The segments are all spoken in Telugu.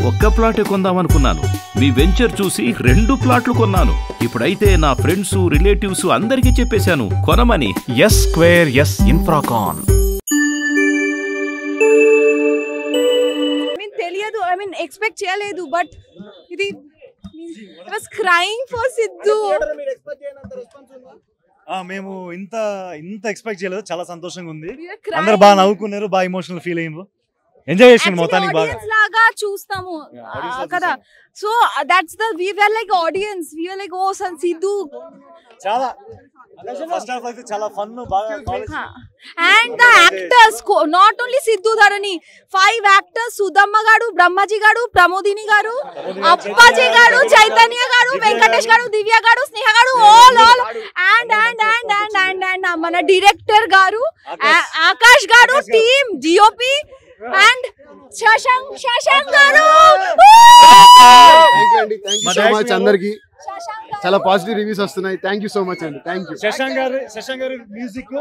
ఒక్క ప్లాటే కొందామనుకున్నాను. మీ వెంచర్ చూసి 2 ప్లాట్లు కొన్నాను. ఇప్పుడైతే నా ఫ్రెండ్స్ రిలేటివ్స్ అందరికీ చెప్పేశాను కొనమని. S square S Infracon. తెలియదు, ఐ మీన్ ఎక్స్పెక్ట్ చేయలేదు, బట్ ఇది వాస్ క్రైయింగ్ ఫర్ సిద్ధు. మేము ఇంత ఎక్స్పెక్ట్ చేయలేదు. చాలా సంతోషంగా ఉంది. అందరూ బాగా నవ్వుకున్నారు, బాగా ఎమోషనల్ ఫీల్ అయ్యారు, ఎంజాయ్ చేసాను మొత్తానికి బాగా. లాగా చూస్తాము కదా, so that's the we were like audiences, we were like oh son Siddhu. చాలా ఫస్ట్ హాఫ్ అయితే చాలా ఫన్ బాగా. And the actors, not only Siddhu Dharani, 5 actors, Sudhamma garu, Brahmaji గారు, ప్రమోదిని గారు, అప్పాజీ గారు, చైతన్య గారు, వెంకటేష్ గారు, దివ్య గారు, స్నేహ గారు, all and and and and and and మన డైరెక్టర్ గారు ఆకాష్ గారు, టీమ్ డిఓపి అండ్ శశాంక్ గారు. థాంక్యూ సో మచ్ అందరికి. చాలా పాజిటివ్ రివ్యూస్ వస్తున్నాయి. థాంక్యూ సో మచ్ అండి. థాంక్యూ. శశాంక్ గారి మ్యూజిక్,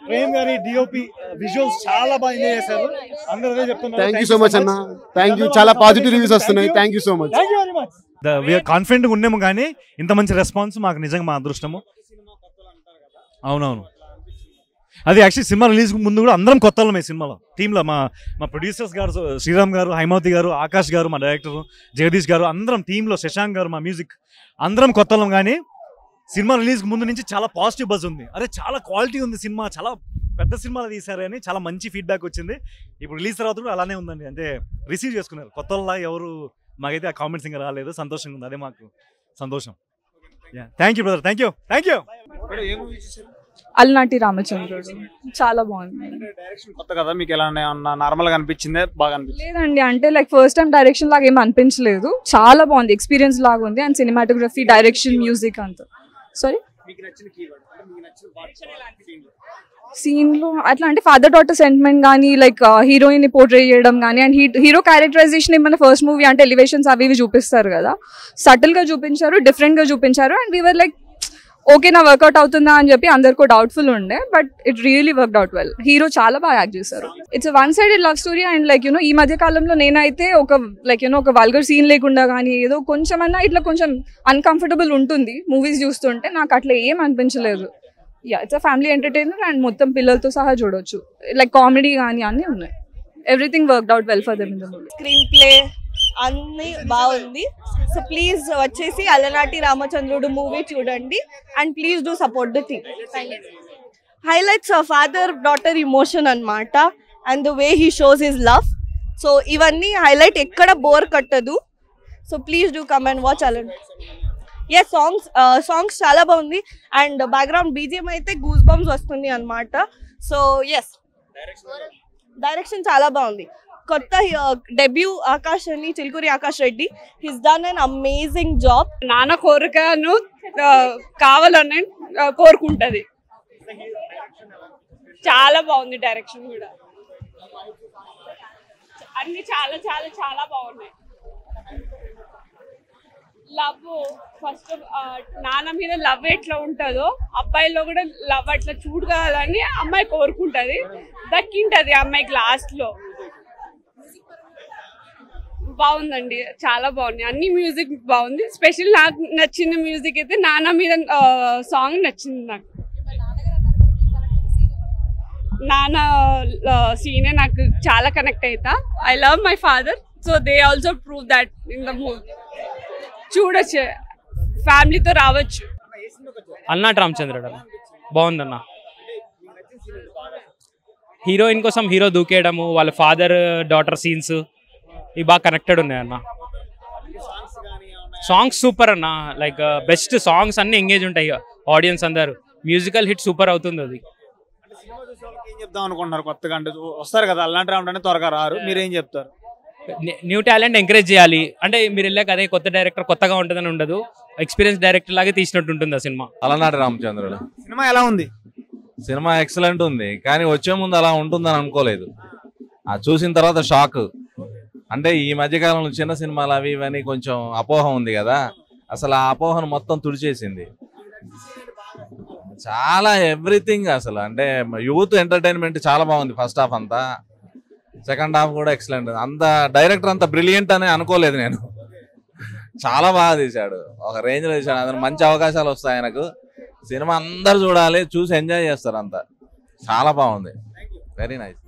ప్రేమ్ గారి డిఓపి, విజువల్స్ చాలా బాగా ఎంజాయ్ చేశారు. అందరూ అదే చెప్తున్నారు. థాంక్యూ సో మచ్ అన్న. థాంక్యూ. చాలా పాజిటివ్ రివ్యూస్ వస్తున్నాయి. Thank you so much. Thank you very much. We are confident గా ఉన్నాము, కానీ ఇంత మంచి రెస్పాన్స్ మాకు నిజంగా మా అదృష్టము. అవునవును, అది యాక్చువల్లీ సినిమా రిలీజ్ ముందు కూడా అందరం కొత్త వాళ్ళమే సినిమాలో. టీంలో మా ప్రొడ్యూసర్స్ గారు, శ్రీరామ్ గారు, హైమావతి గారు, ఆకాష్ గారు, మా డైరెక్టర్ జగదీష్ గారు, అందరం టీంలో, శశాంక్ గారు, మా మ్యూజిక్, అందరం కొత్త వాళ్ళం. కానీ సినిమా రిలీజ్ ముందు నుంచి చాలా పాజిటివ్ బజ్ ఉంది. అరే చాలా క్వాలిటీ ఉంది సినిమా, చాలా పెద్ద సినిమాలు తీశారని చాలా మంచి ఫీడ్బ్యాక్ వచ్చింది. ఇప్పుడు రిలీజ్ తర్వాత కూడా అలానే ఉందండి. అంటే రిసీవ్ చేసుకున్నారు కొత్త వాళ్ళ ఎవరు. మాకైతే ఆ కామెంట్స్ ఇంకా రాలేదు. సంతోషంగా ఉంది, అదే మాకు సంతోషం. Thank you brother. Thank you. అలనాటి రామచంద్రుడు చాలా బాగుంది. కొత్త కదా, మీకు ఎలా నార్మల్ గా అనిపించింది? బాగా అనిపించింది లేదండి, అంటే లైక్ ఫస్ట్ టైం డైరెక్షన్ లాగా ఏం అనిపించలేదు. చాలా బాగుంది, ఎక్స్పీరియన్స్ లాగా ఉంది. అండ్ సినిమాటోగ్రఫీ, డైరెక్షన్, మ్యూజిక్ అంతా. సారీ, సీన్ లో అట్లా అంటే ఫాదర్ డాటర్ సెంటిమెంట్ కానీ, లైక్ హీరోయిన్ ని పోర్ట్రే చేయడం కానీ, అండ్ హీరో క్యారెక్టరైజేషన్ మన ఫస్ట్ మూవీ అంటే ఎలివేషన్స్ అవి ఇవి చూపిస్తారు కదా, సటిల్ గా చూపించారు, డిఫరెంట్ గా చూపించారు. అండ్ వీవర్ లైక్ ఓకే నా వర్కౌట్ అవుతుందా అని చెప్పి అందరికీ డౌట్ఫుల్ ఉండే, but it really worked out well. Hero చాలా బాగా యాక్ట్ చేశారు. It's one sided love story. And like ఈ మధ్య కాలంలో నేనైతే ఒక వల్గర్ సీన్ లేకుండా కానీ ఏదో కొంచెమన్నా ఇట్లా కొంచెం అన్కంఫర్టబుల్ ఉంటుంది మూవీస్ చూస్తుంటే. నాకు అట్లా ఏం అనిపించలేదు. It's a family entertainer and మొత్తం పిల్లలతో సహా చూడొచ్చు. లైక్ కామెడీ కానీ అన్నీ ఉన్నాయి. Everything worked out well for them in the movie. Screenplay అన్ని బాగుంది. సో ప్లీజ్ వచ్చేసి అలనాటి రామచంద్రుడు మూవీ చూడండి and please do support the team. Highlights father daughter emotion అన్నమాట and the way he shows his love. So ఇవన్నీ హైలైట్, ఎక్కడ బోర్ కట్టదు. So please do come and watch Alanati. Yes, songs చాలా బాగుంది అండ్ బ్యాక్గ్రౌండ్ బీజిఎం అయితే గూస్ బంప్స్ వస్తుంది అన్నమాట. సో ఎస్, డైరెక్షన్ చాలా బాగుంది. కొత్త డెబ్యూ ఆకాష్ అని, Chilukuri Akash Reddy, his done an amazing job. నాన్న కోరికను కావాలని కోరుకుంటది. చాలా బాగుంది డైరెక్షన్ కూడా, అన్ని చాలా చాలా చాలా బాగున్నాయి. లవ్ ఫస్ట్ నాన్న మీద లవ్ ఎట్లా ఉంటుందో అబ్బాయిలో కూడా లవ్ అట్లా చూడగలని అమ్మాయి కోరుకుంటది, దక్కింటది అమ్మాయికి లాస్ట్ లో. బాగుందండి, చాలా బాగుంది. అన్ని మ్యూజిక్ బాగుంది. స్పెషల్ నాకు నచ్చిన మ్యూజిక్ అయితే నాన్న మీద సాంగ్ నచ్చింది. నాకు నాన్న సీనే నాకు చాలా కనెక్ట్ అవుతా. I love my father, so they also prove that in the movie. చూడొచ్చు, ఫ్యామిలీతో రావచ్చు. అలనాటి రామచంద్రుడు బాగుందన్న. హీరోయిన్ కోసం హీరో దూకేయడము, వాళ్ళ ఫాదర్ డాటర్ సీన్స్ ఇవి బాగా కనెక్టెడ్ ఉన్నాయన్న. సాంగ్స్ సూపర్ అన్న, లైక్ బెస్ట్ సాంగ్స్ అన్ని ఎంగేజ్ ఉంటాయి. ఆడియన్స్ అందరు మ్యూజికల్ హిట్ సూపర్ అవుతుంది. అది ఏం చెప్దాం అనుకుంటున్నారు? కొత్తగా అంటే వస్తారు కదా, అలనాటి రాముడు త్వరగా రారు, మీరేం చెప్తారు? న్యూ టాలెంట్ ఎంకరేజ్ చేయాలి. అంటే మీరు వెళ్ళాక అదే కొత్త డైరెక్టర్ కొత్తగా ఉంటుందని ఉండదు, ఎక్స్పీరియన్స్ డైరెక్టర్ లాగే తీసినట్టు ఉంటుంది ఆ సినిమా. అలనాటి రామచంద్రుడు సినిమా ఎలా ఉంది? సినిమా ఎక్సలెంట్ ఉంది, కానీ వచ్చే ముందు అలా ఉంటుందని అనుకోలేదు. చూసిన తర్వాత షాక్. అంటే ఈ మధ్యకాలంలో చిన్న సినిమాలు అవి ఇవన్నీ కొంచెం అపోహ ఉంది కదా, అసలు ఆ అపోహను మొత్తం తుడిచేసింది. చాలా ఎవ్రీథింగ్ అసలు. అంటే యూత్ ఎంటర్టైన్మెంట్ చాలా బాగుంది ఫస్ట్ హాఫ్ అంతా. సెకండ్ హాఫ్ కూడా ఎక్సలెంట్. అంత డైరెక్టర్ అంత బ్రిలియంట్ అని అనుకోలేదు నేను. చాలా బాగా తీశాడు, ఒక రేంజ్లో తీశాడు. అందులో మంచి అవకాశాలు వస్తాయి ఆయనకు. సినిమా అందరు చూడాలి, చూసి ఎంజాయ్ చేస్తారు అంతా. చాలా బాగుంది, వెరీ నైస్.